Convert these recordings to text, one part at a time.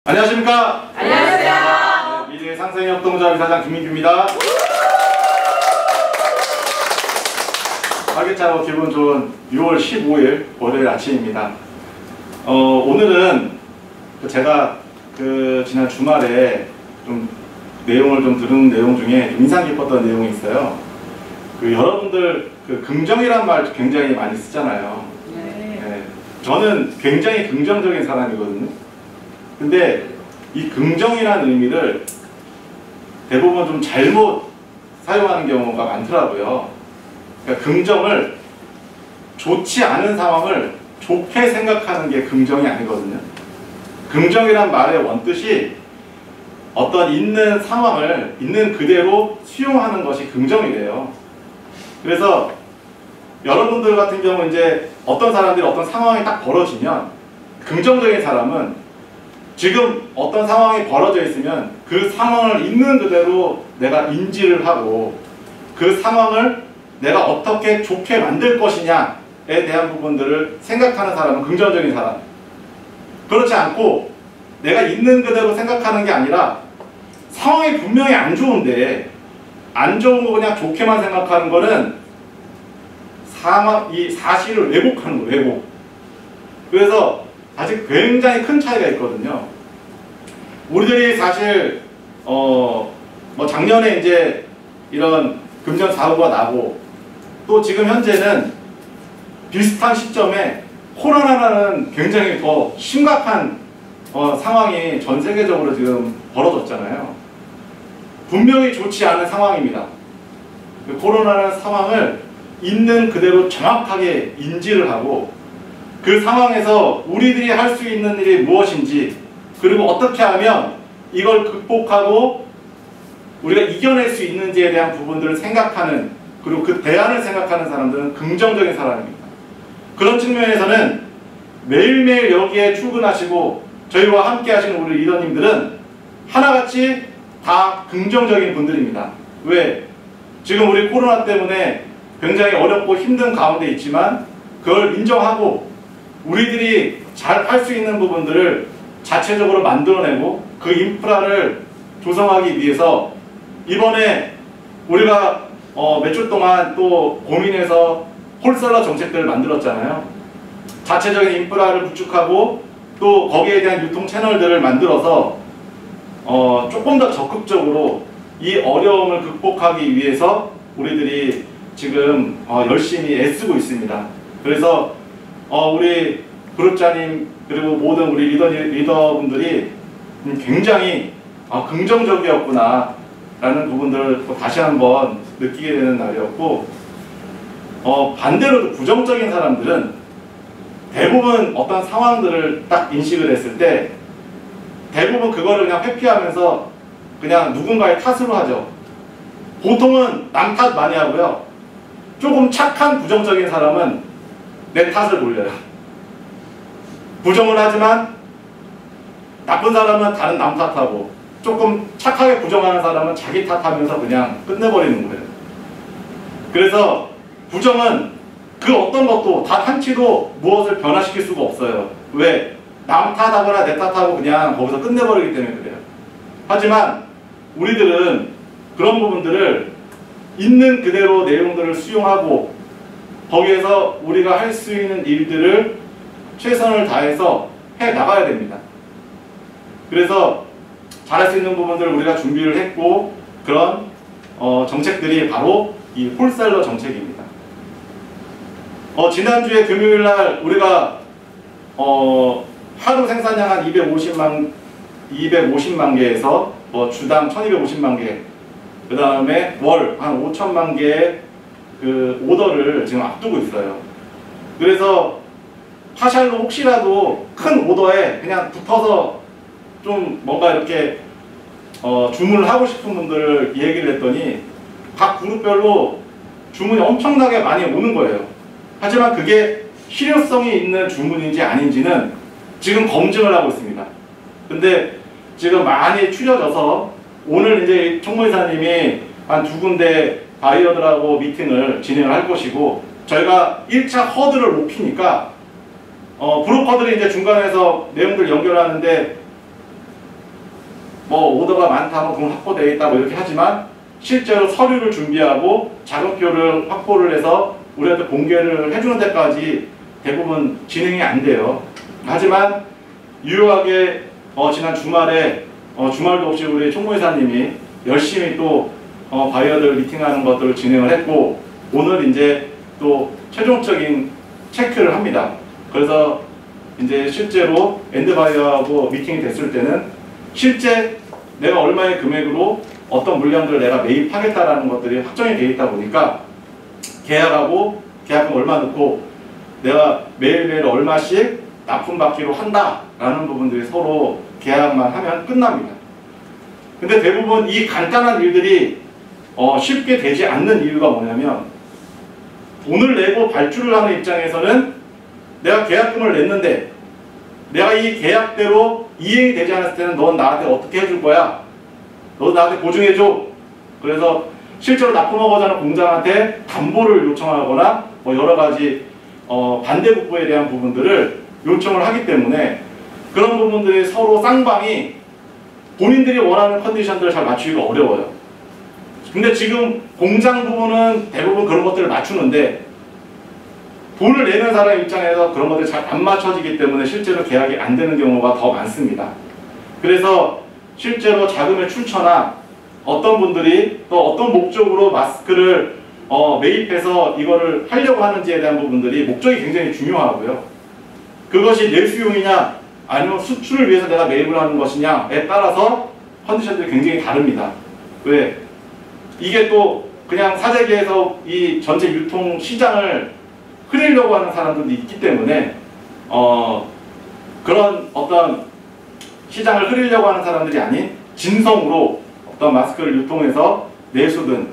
안녕하십니까? 안녕하세요. 네, 미래 상생협동조합 이사장 김민규입니다. 활기차고 기분 좋은 6월 15일 월요일 아침입니다. 오늘은 제가 지난 주말에 좀 내용을 좀 들은 내용 중에 좀 인상 깊었던 내용이 있어요. 여러분들 긍정이란 말 굉장히 많이 쓰잖아요. 네, 저는 굉장히 긍정적인 사람이거든요. 근데 이 긍정이라는 의미를 대부분 좀 잘못 사용하는 경우가 많더라고요. 그러니까 긍정을 좋지 않은 상황을 좋게 생각하는 게 긍정이 아니거든요. 긍정이란 말의 원뜻이 어떤 있는 상황을 있는 그대로 수용하는 것이 긍정이래요. 그래서 여러분들 같은 경우 이제 어떤 사람들이 어떤 상황이 딱 벌어지면 긍정적인 사람은 지금 어떤 상황이 벌어져 있으면 그 상황을 있는 그대로 내가 인지를 하고 그 상황을 내가 어떻게 좋게 만들 것이냐에 대한 부분들을 생각하는 사람은 긍정적인 사람. 그렇지 않고 내가 있는 그대로 생각하는 게 아니라 상황이 분명히 안 좋은데 안 좋은 거 그냥 좋게만 생각하는 거는 이 사실을 왜곡하는 거예요. 왜곡. 그래서 아직 굉장히 큰 차이가 있거든요. 우리들이 사실 작년에 이제 이런 금전 사고가 나고 또 지금 현재는 비슷한 시점에 코로나라는 굉장히 더 심각한 상황이 전 세계적으로 지금 벌어졌잖아요. 분명히 좋지 않은 상황입니다. 코로나라는 상황을 있는 그대로 정확하게 인지를 하고 그 상황에서 우리들이 할 수 있는 일이 무엇인지 그리고 어떻게 하면 이걸 극복하고 우리가 이겨낼 수 있는지에 대한 부분들을 생각하는 그리고 그 대안을 생각하는 사람들은 긍정적인 사람입니다. 그런 측면에서는 매일매일 여기에 출근하시고 저희와 함께 하시는 우리 리더님들은 하나같이 다 긍정적인 분들입니다. 왜? 지금 우리 코로나 때문에 굉장히 어렵고 힘든 가운데 있지만 그걸 인정하고 우리들이 잘 할 수 있는 부분들을 자체적으로 만들어내고 그 인프라를 조성하기 위해서 이번에 우리가 몇 주 동안 또 고민해서 홀셀러 정책들을 만들었잖아요. 자체적인 인프라를 구축하고 또 거기에 대한 유통 채널들을 만들어서 조금 더 적극적으로 이 어려움을 극복하기 위해서 우리들이 지금 열심히 애쓰고 있습니다. 그래서 우리 그룹장님 그리고 모든 우리 리더분들이 굉장히 긍정적이었구나 라는 부분들을 다시 한번 느끼게 되는 날이었고 반대로 부정적인 사람들은 대부분 어떤 상황들을 딱 인식을 했을 때 대부분 그거를 그냥 회피하면서 그냥 누군가의 탓으로 하죠. 보통은 남 탓 많이 하고요. 조금 착한 부정적인 사람은 내 탓을 돌려요. 부정을 하지만 나쁜 사람은 다른 남 탓하고 조금 착하게 부정하는 사람은 자기 탓하면서 그냥 끝내버리는 거예요. 그래서 부정은 그 어떤 것도 단 한치도 무엇을 변화시킬 수가 없어요. 왜? 남 탓하거나 내 탓하고 그냥 거기서 끝내버리기 때문에 그래요. 하지만 우리들은 그런 부분들을 있는 그대로 내용들을 수용하고 거기에서 우리가 할 수 있는 일들을 최선을 다해서 해 나가야 됩니다. 그래서 잘할 수 있는 부분들을 우리가 준비를 했고 그런 정책들이 바로 이 홀셀러 정책입니다. 지난주에 금요일날 우리가 하루 생산량 한 250만 개에서 주당 1250만 개 그 다음에 월 한 5천만 개의 그 오더를 지금 앞두고 있어요. 그래서 파샬로 혹시라도 큰 오더에 그냥 붙어서 좀 뭔가 이렇게 주문을 하고 싶은 분들을 얘기를 했더니 각 그룹별로 주문이 엄청나게 많이 오는 거예요. 하지만 그게 실효성이 있는 주문인지 아닌지는 지금 검증을 하고 있습니다. 근데 지금 많이 추려져서 오늘 이제 총무이사님이 한 2군데 바이어들하고 미팅을 진행을 할 것이고 저희가 1차 허들을 높이니까 브로커들이 이제 중간에서 내용들 연결하는데 뭐 오더가 많다면 돈 확보되어 있다 뭐 이렇게 하지만 실제로 서류를 준비하고 자금표를 확보를 해서 우리한테 공개를 해주는 데까지 대부분 진행이 안 돼요. 하지만 유효하게 지난 주말에 주말도 없이 우리 총무이사님이 열심히 또 바이어들 미팅하는 것들을 진행을 했고 오늘 이제 또 최종적인 체크를 합니다. 그래서 이제 실제로 엔드바이어하고 미팅이 됐을 때는 실제 내가 얼마의 금액으로 어떤 물량들을 내가 매입하겠다라는 것들이 확정이 되어 있다 보니까 계약하고 계약금 얼마 넣고 내가 매일매일 얼마씩 납품받기로 한다라는 부분들이 서로 계약만 하면 끝납니다. 근데 대부분 이 간단한 일들이 쉽게 되지 않는 이유가 뭐냐면 돈을 내고 발주를 하는 입장에서는 내가 계약금을 냈는데 내가 이 계약대로 이행이 되지 않았을 때는 넌 나한테 어떻게 해줄 거야? 너 나한테 보증해줘. 그래서 실제로 납품하고자 하는 공장한테 담보를 요청하거나 뭐 여러 가지 반대국부에 대한 부분들을 요청을 하기 때문에 그런 부분들이 서로 쌍방이 본인들이 원하는 컨디션들을 잘 맞추기가 어려워요. 근데 지금 공장 부분은 대부분 그런 것들을 맞추는데 돈을 내는 사람 입장에서 그런 것들이 잘 안 맞춰지기 때문에 실제로 계약이 안 되는 경우가 더 많습니다. 그래서 실제로 자금의 출처나 어떤 분들이 또 어떤 목적으로 마스크를 매입해서 이거를 하려고 하는지에 대한 부분들이 목적이 굉장히 중요하고요. 그것이 내수용이냐 아니면 수출을 위해서 내가 매입을 하는 것이냐에 따라서 컨디션들이 굉장히 다릅니다. 왜? 이게 또 그냥 사재기에서 이 전체 유통 시장을 흐리려고 하는 사람들도 있기 때문에 그런 어떤 시장을 흐리려고 하는 사람들이 아닌 진성으로 어떤 마스크를 유통해서 내수든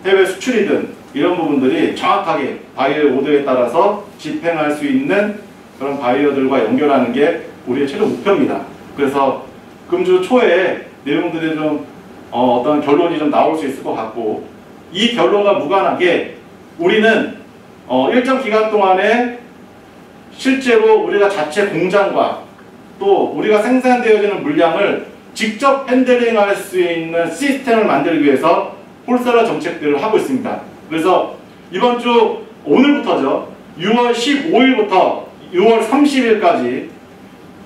해외 수출이든 이런 부분들이 정확하게 바이어 오더에 따라서 집행할 수 있는 그런 바이어들과 연결하는 게 우리의 최종 목표입니다. 그래서 금주 초에 내용들이 좀 어떤 결론이 좀 나올 수 있을 것 같고 이 결론과 무관하게 우리는 일정 기간 동안에 실제로 우리가 자체 공장과 또 우리가 생산되어지는 물량을 직접 핸들링할 수 있는 시스템을 만들기 위해서 홀셀러 정책들을 하고 있습니다. 그래서 이번 주 오늘부터죠. 6월 15일부터 6월 30일까지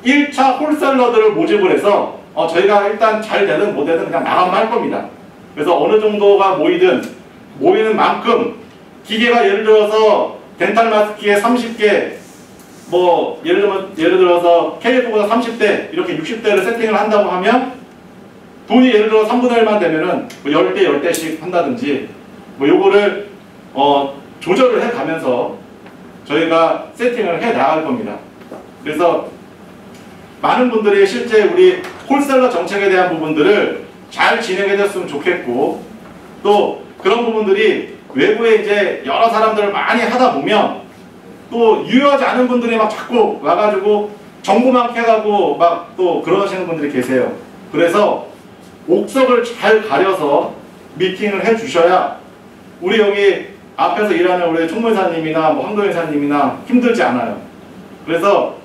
1차 홀셀러들을 모집을 해서 저희가 일단 잘 되든 못 되든 그냥 나가면 할 겁니다. 그래서 어느 정도가 모이는 만큼 기계가 예를 들어서 덴탈 마스크에 30개 뭐 예를 들어서 KF보다 30대 이렇게 60대를 세팅을 한다고 하면 돈이 예를 들어 3분의 1만 되면은 뭐 10대 10대씩 한다든지 뭐 요거를 조절을 해 가면서 저희가 세팅을 해 나갈 겁니다. 그래서 많은 분들이 실제 우리 홀셀러 정책에 대한 부분들을 잘 진행해 줬으면 좋겠고 또 그런 부분들이 외부에 이제 여러 사람들을 많이 하다 보면 또 유효하지 않은 분들이 막 자꾸 와가지고 정보만 캐가고 막 또 그러시는 분들이 계세요. 그래서 옥석을 잘 가려서 미팅을 해 주셔야 우리 여기 앞에서 일하는 우리 총무이사님이나 뭐 황도이사님이나 힘들지 않아요. 그래서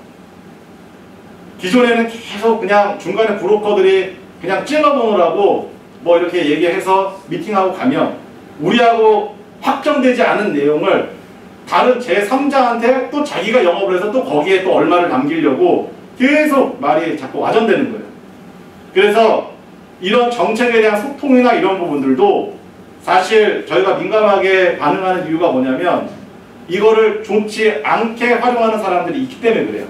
기존에는 계속 그냥 중간에 브로커들이 그냥 찔러보느라고 뭐 이렇게 얘기해서 미팅하고 가면 우리하고 확정되지 않은 내용을 다른 제3자한테 또 자기가 영업을 해서 또 거기에 또 얼마를 남기려고 계속 말이 자꾸 와전되는 거예요. 그래서 이런 정책에 대한 소통이나 이런 부분들도 사실 저희가 민감하게 반응하는 이유가 뭐냐면 이거를 좋지 않게 활용하는 사람들이 있기 때문에 그래요.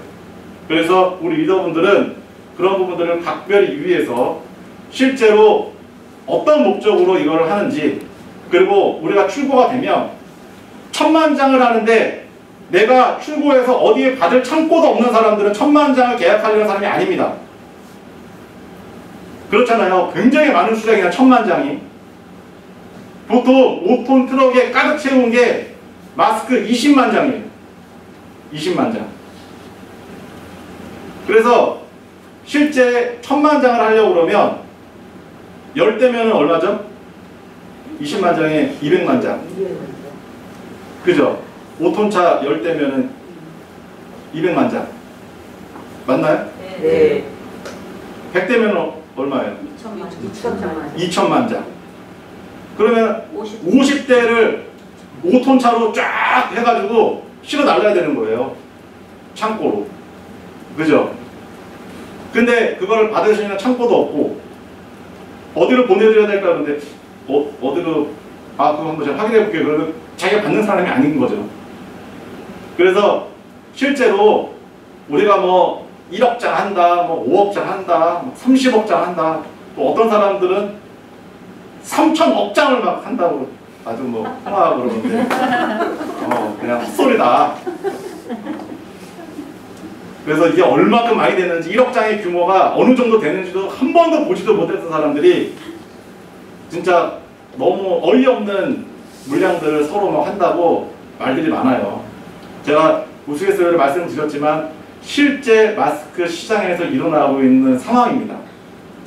그래서 우리 리더분들은 그런 부분들을 각별히 유의해서 실제로 어떤 목적으로 이걸 하는지 그리고 우리가 출고가 되면 1000만 장을 하는데 내가 출고해서 어디에 받을 창고도 없는 사람들은 1000만 장을 계약하려는 사람이 아닙니다. 그렇잖아요. 굉장히 많은 수량이야 1000만 장이. 보통 5톤 트럭에 가득 채운 게 마스크 20만 장이에요. 20만 장. 그래서 실제 1000만 장을 하려고 그러면 10대면 얼마죠? 20만 장에 200만 장. 그죠? 5톤차 10대면 200만 장. 맞나요? 네. 100대면 얼마예요? 2천만 2천만 장. 그러면 50대를 5톤 차로 쫙 해가지고 실어 날라야 되는 거예요. 창고로. 그죠? 근데 그거를 받을 수 있는 창고도 없고 어디로 보내드려야 될까 그런데 어디로 그거 한번 제가 확인해 볼게요. 그러면 자기가 받는 사람이 아닌 거죠. 그래서 실제로 우리가 뭐 1억 장 한다, 뭐 5억 장 한다, 30억 장 한다. 또 어떤 사람들은 3천억 장을 막 한다고 아주 뭐 통화하고 그러는데 그냥 헛소리다. 그래서 이게 얼마큼 많이 되는지 1억 장의 규모가 어느 정도 되는지도 한 번도 보지도 못했던 사람들이 진짜 너무 어이없는 물량들을 서로 막 한다고 말들이 많아요. 제가 우스갯소리를 말씀드렸지만 실제 마스크 시장에서 일어나고 있는 상황입니다.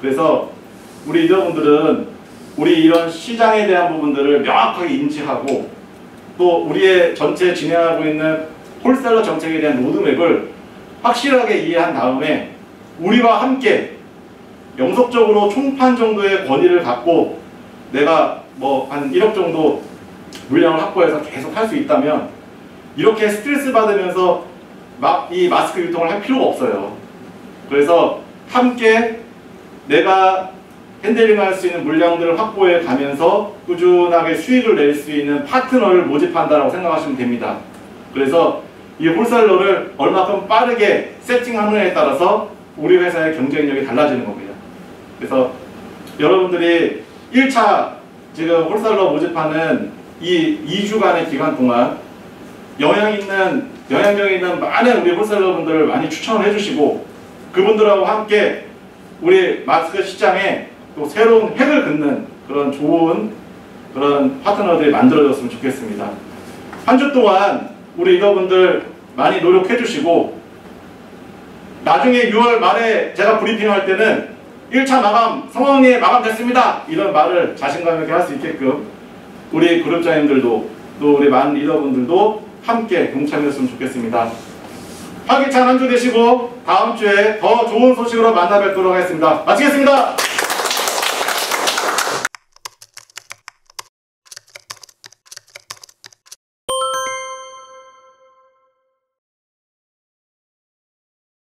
그래서 우리 리더분들은 우리 이런 시장에 대한 부분들을 명확하게 인지하고 또 우리의 전체 진행하고 있는 홀셀러 정책에 대한 로드맵을 확실하게 이해한 다음에 우리와 함께 영속적으로 총판 정도의 권위를 갖고 내가 뭐 한 1억 정도 물량을 확보해서 계속 할 수 있다면 이렇게 스트레스 받으면서 이 마스크 유통을 할 필요가 없어요. 그래서 함께 내가 핸들링할 수 있는 물량들을 확보해 가면서 꾸준하게 수익을 낼 수 있는 파트너를 모집한다고 생각하시면 됩니다. 그래서 이 홀셀러를 얼마큼 빠르게 세팅하느냐에 따라서 우리 회사의 경쟁력이 달라지는 겁니다. 그래서 여러분들이 1차 지금 홀셀러 모집하는 이 2주간의 기간 동안 영향력 있는 많은 우리 홀셀러분들을 많이 추천을 해주시고 그분들하고 함께 우리 마스크 시장에 또 새로운 획을 긋는 그런 좋은 그런 파트너들이 만들어졌으면 좋겠습니다. 한 주 동안 우리 리더분들 많이 노력해 주시고 나중에 6월 말에 제가 브리핑할 때는 1차 마감, 성황리에 마감됐습니다. 이런 말을 자신감 있게 할 수 있게끔 우리 그룹장님들도 또 우리 많은 리더분들도 함께 동참했으면 좋겠습니다. 활기찬 한 주 되시고 다음 주에 더 좋은 소식으로 만나 뵙도록 하겠습니다. 마치겠습니다.